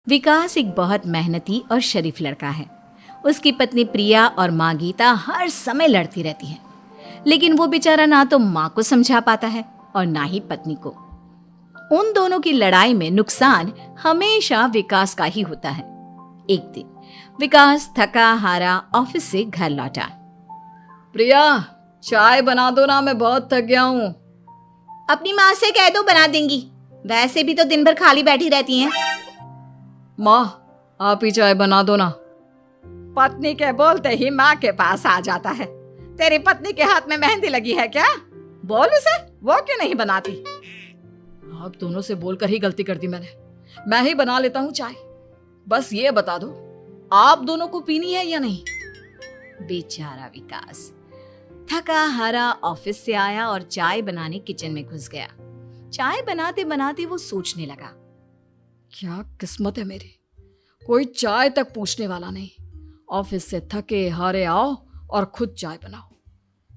विकास एक बहुत मेहनती और शरीफ लड़का है। उसकी पत्नी प्रिया और माँ गीता हर समय लड़ती रहती है, लेकिन वो बेचारा ना तो माँ को समझा पाता है और ना ही पत्नी को। उन दोनों की लड़ाई में नुकसान हमेशा विकास का ही होता है। एक दिन विकास थका हारा ऑफिस से घर लौटा। प्रिया, चाय बना दो ना, मैं बहुत थक गया हूँ। अपनी माँ से कह दो, बना देंगी। वैसे भी तो दिन भर खाली बैठी रहती हैं। माँ, आप ही चाय बना दो ना। पत्नी के बोलते ही माँ के पास आ जाता है। तेरी पत्नी के हाथ में मेहंदी लगी है क्या? बोल उसे, वो क्यों नहीं बनाती? आप दोनों से बोलकर ही गलती कर दी मैंने। मैं ही बना लेता हूँ चाय। बस ये बता दो, आप दोनों को पीनी है या नहीं? बेचारा विकास थका हारा ऑफिस से आया और चाय बनाने किचन में घुस गया। चाय बनाते बनाते वो सोचने लगा, क्या किस्मत है मेरी, कोई चाय तक पूछने वाला नहीं। ऑफिस से थके हारे आओ और खुद चाय बनाओ।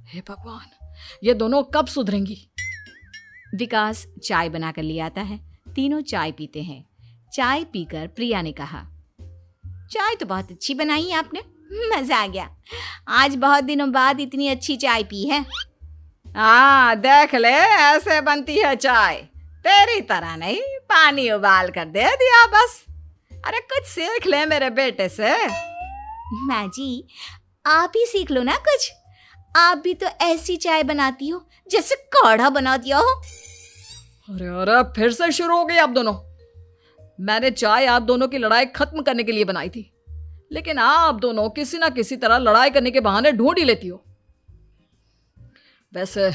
हे भगवान, ये दोनों कब सुधरेंगी? विकास चाय बनाकर ले आता है। तीनों चाय पीते हैं। चाय पीकर प्रिया ने कहा, चाय तो बहुत अच्छी बनाई है आपने, मजा आ गया। आज बहुत दिनों बाद इतनी अच्छी चाय पी है। हाँ, देख ले, ऐसे बनती है चाय। तेरी तरह नहीं, पानी उबाल कर दे दिया बस। अरे कुछ सीख ले मेरे बेटे से। माँ जी, आप ही सीख लो ना कुछ। आप भी तो ऐसी चाय बनाती हो जैसे काढ़ा बना दिया हो। अरे अरे, फिर से शुरू हो गई आप दोनों। मैंने चाय आप दोनों की लड़ाई खत्म करने के लिए बनाई थी, लेकिन आप दोनों किसी ना किसी तरह लड़ाई करने के बहाने ढूंढ ही लेती हो। वैसे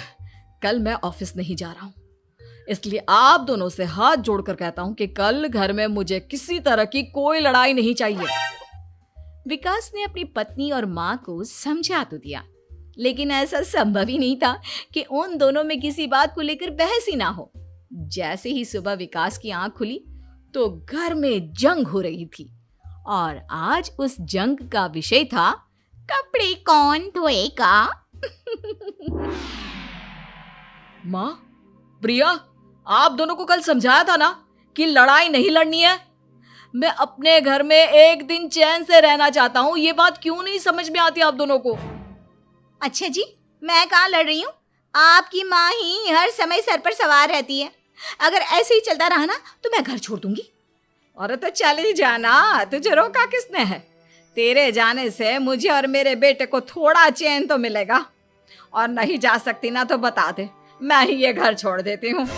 कल मैं ऑफिस नहीं जा रहा हूं, इसलिए आप दोनों से हाथ जोड़कर कहता हूं कि कल घर में मुझे किसी तरह की कोई लड़ाई नहीं चाहिए। विकास ने अपनी पत्नी और माँ को समझा तो दिया, लेकिन ऐसा संभव ही नहीं था कि उन दोनों में किसी बात को लेकर बहस ही ना हो। जैसे ही सुबह विकास की आंख खुली तो घर में जंग हो रही थी, और आज उस जंग का विषय था कपड़े कौन धोएगा। माँ, प्रिया, आप दोनों को कल समझाया था ना कि लड़ाई नहीं लड़नी है। मैं अपने घर में एक दिन चैन से रहना चाहता हूँ। ये बात क्यों नहीं समझ में आती आप दोनों को? अच्छा जी, मैं कहाँ लड़ रही हूँ? आपकी माँ ही हर समय सर पर सवार रहती है। अगर ऐसे ही चलता रहा ना तो मैं घर छोड़ दूंगी। अरे तो चली जाना, तुझे रोका किसने है? तेरे जाने से मुझे और मेरे बेटे को थोड़ा चैन तो मिलेगा। और नहीं जा सकती ना तो बता दे, मैं ही ये घर छोड़ देती हूँ।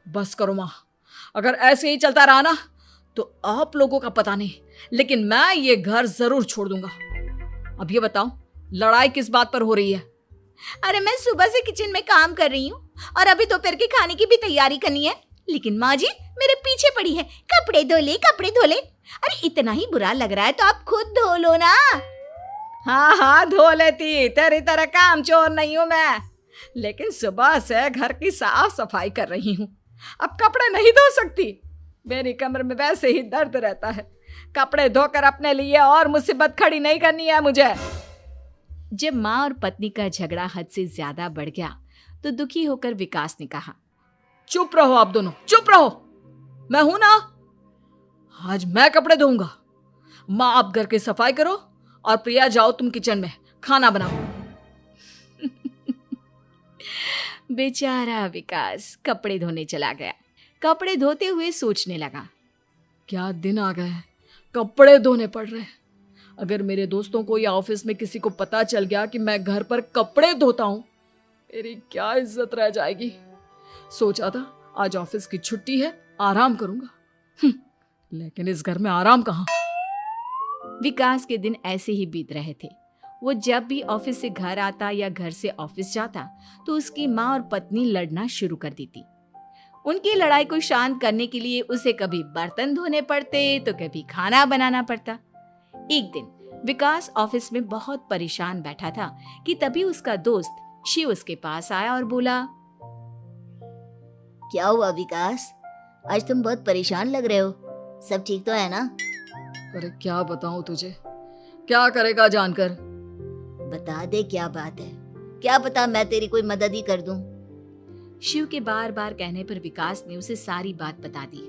बस करो माँ, अगर ऐसे ही चलता रहा ना तो आप लोगों का पता नहीं, लेकिन मैं ये घर जरूर छोड़ दूंगा। अब ये बताओ, लड़ाई किस बात पर हो रही है? अरे मैं सुबह से किचन में काम कर रही हूँ और अभी दोपहर के खाने की भी तैयारी करनी है, लेकिन माँ जी मेरे पीछे पड़ी है, कपड़े धो ले, कपड़े धो ले। अरे इतना ही बुरा लग रहा है तो आप खुद धो लो ना। हाँ हाँ, धो लेती, तेरी तरह काम चोर नहीं हूं मैं, लेकिन सुबह से घर की साफ सफाई कर रही हूँ, अब कपड़े नहीं धो सकती। मेरी कमर में वैसे ही दर्द रहता है। कपड़े धोकर अपने लिए और मुसीबत खड़ी नहीं करनी है मुझे। जब माँ और पत्नी का झगड़ा हद से ज्यादा बढ़ गया तो दुखी होकर विकास ने कहा, चुप रहो आप दोनों, चुप रहो। मैं हूं ना, आज मैं कपड़े धोऊंगा। माँ, आप घर की सफाई करो और प्रिया, जाओ तुम किचन में खाना बनाओ। बेचारा विकास कपड़े धोने चला गया। कपड़े धोते हुए सोचने लगा, क्या दिन आ गए, कपड़े धोने पड़ रहे हैं। अगर मेरे दोस्तों को या ऑफिस में किसी को पता चल गया कि मैं घर पर कपड़े धोता हूं, मेरी क्या इज्जत रह जाएगी। सोचा था आज ऑफिस की छुट्टी है, आराम करूंगा, लेकिन इस घर में आराम कहाँ। विकास के दिन ऐसे ही बीत रहे थे। वो जब भी ऑफिस से घर आता या घर से ऑफिस जाता तो उसकी माँ और पत्नी लड़ना शुरू कर देती। उनकी लड़ाई को शांत करने के लिए उसे कभी बर्तन धोने पड़ते तो कभी खाना बनाना पड़ता। एक दिन विकास ऑफिस में बहुत परेशान बैठा था कि तभी उसका दोस्त शिव उसके पास आया और बोला, क्या हुआ विकास, आज तुम बहुत परेशान लग रहे हो, सब ठीक तो है ना? अरे क्या बताऊं तुझे, क्या करेगा जानकर। बता दे क्या बात है, क्या पता मैं तेरी कोई मदद ही कर दूं। शिव के बार बार कहने पर विकास ने उसे सारी बात बता दी।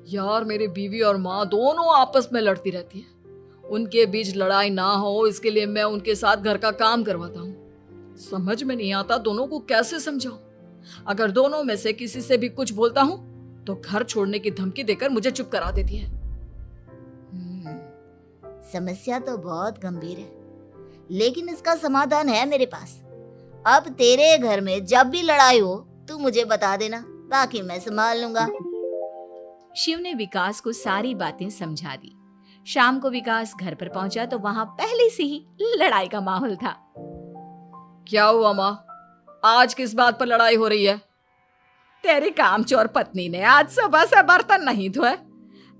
यार मेरी बीवी और माँ दोनों आपस में लड़ती रहती है। उनके बीच लड़ाई ना हो इसके लिए मैं उनके साथ घर का काम करवाता हूँ। समझ में नहीं आता दोनों को कैसे समझाऊं। अगर दोनों में से किसी से भी कुछ बोलता हूँ तो घर छोड़ने की धमकी देकर मुझे चुप करा देती है। समस्या तो बहुत गंभीर है, लेकिन इसका समाधान है मेरे पास। अब तेरे घर में जब भी लड़ाई हो तू मुझे बता देना, बाकी मैं संभाल लूंगा। शिव ने विकास को सारी बातें समझा दी। शाम को विकास घर पर पहुंचा तो वहां पहले से ही लड़ाई का माहौल था। क्या हुआ माँ, आज किस बात पर लड़ाई हो रही है? तेरी कामचोर पत्नी ने आज सुबह से बर्तन नहीं धोए।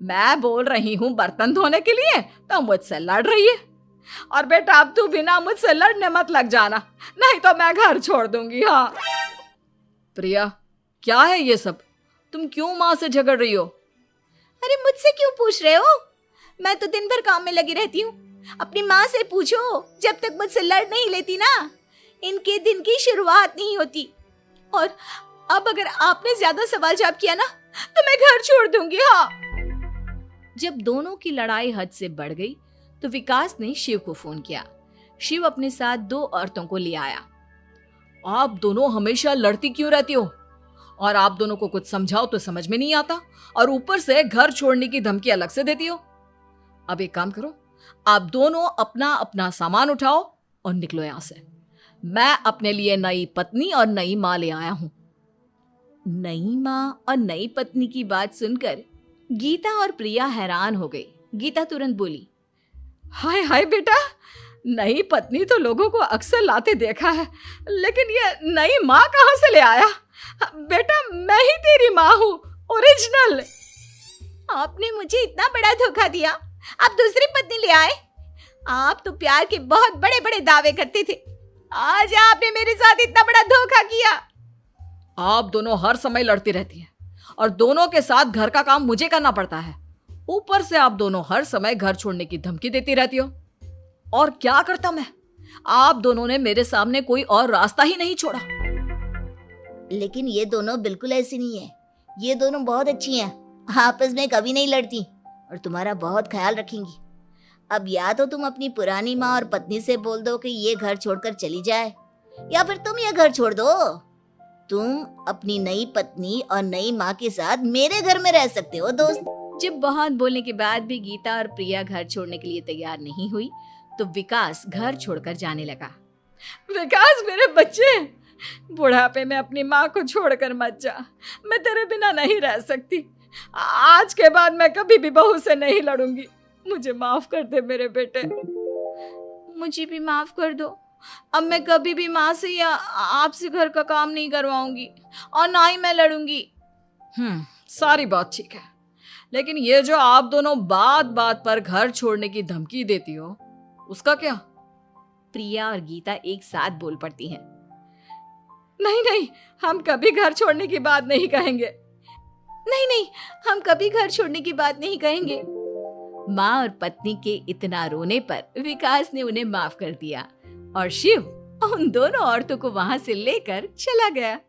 मैं बोल रही हूँ बर्तन धोने के लिए तो मुझसे लड़ रही है। और बेटा अब तू बिना मुझसे लड़ने मत लग जाना, नहीं तो मैं घर छोड़ दूंगी। हाँ प्रिया, क्या है ये सब? तुम क्यों माँ से झगड़ रही हो? अरे मुझसे क्यों पूछ रहे हो? मैं तो दिन भर काम में लगी रहती हूँ। अपनी माँ से पूछो, जब तक मुझसे लड़ नहीं लेती ना इनके दिन की शुरुआत नहीं होती। और अब अगर आपने ज्यादा सवाल जवाब किया ना तो मैं घर छोड़ दूंगी। हाँ। जब दोनों की लड़ाई हद से बढ़ गई तो विकास ने शिव को फोन किया। शिव अपने साथ 2 औरतों को ले आया। आप दोनों हमेशा लड़ती क्यों रहती हो? और आप दोनों को कुछ समझाओ तो समझ में नहीं आता, और ऊपर से घर छोड़ने की धमकी अलग से देती हो। अब एक काम करो, आप दोनों अपना अपना सामान उठाओ और निकलो यहां से। मैं अपने लिए नई पत्नी और नई माँ ले आया हूं। नई माँ और नई पत्नी की बात सुनकर गीता और प्रिया हैरान हो गई। गीता तुरंत बोली, हाय हाय बेटा, नई पत्नी तो लोगों को अक्सर लाते देखा है, लेकिन ये नई माँ कहाँ से ले आया? बेटा मैं ही तेरी माँ हूँ, ओरिजिनल। आपने मुझे इतना बड़ा धोखा दिया, आप दूसरी पत्नी ले आए। आप तो प्यार के बहुत बड़े बड़े दावे करते थे, आज आपने मेरे साथ इतना बड़ा धोखा किया। आप दोनों हर समय लड़ती रहती हैं और दोनों के साथ घर का काम मुझे करना पड़ता है। ऊपर से आप दोनों हर समय घर छोड़ने की धमकी देती रहती हो। और क्या करता मैं? आप दोनों ने मेरे सामने कोई और रास्ता ही नहीं छोड़ा। लेकिन ये दोनों बिल्कुल ऐसी नहीं है। ये दोनों बहुत अच्छी हैं, आपस में कभी नहीं लड़ती और तुम्हारा बहुत ख्याल रखेंगी। अब या तो तुम अपनी पुरानी माँ और पत्नी से बोल दो कि ये घर छोड़कर चली जाए, या फिर तुम ये घर छोड़ दो। तुम अपनी नई पत्नी और नई माँ के साथ मेरे घर में रह सकते हो दोस्त। जब बहुत बोलने के बाद भी गीता और प्रिया घर छोड़ने के लिए तैयार नहीं हुई तो विकास घर छोड़कर जाने लगा। विकास मेरे बच्चे, बुढ़ापे में अपनी माँ को छोड़कर मत जा। मैं तेरे बिना नहीं रह सकती। आज के बाद मैं कभी भी बहू से नहीं लड़ूंगी। मुझे माफ कर दे मेरे बेटे। मुझे भी माफ कर दो। अब मैं कभी भी माँ से या आपसे घर का काम नहीं करवाऊंगी और ना ही मैं लड़ूंगी। सारी बात ठीक है, लेकिन ये जो आप दोनों बात बात पर घर छोड़ने की धमकी देती हो, उसका क्या? प्रिया और गीता एक साथ बोल पड़ती हैं। नहीं नहीं, हम कभी घर छोड़ने की बात नहीं कहेंगे। नहीं नहीं, हम कभी घर छोड़ने की बात नहीं कहेंगे। माँ और पत्नी के इतना रोने पर विकास ने उन्हें माफ कर दिया और शिव उन दोनों औरतों को वहां से लेकर चला गया।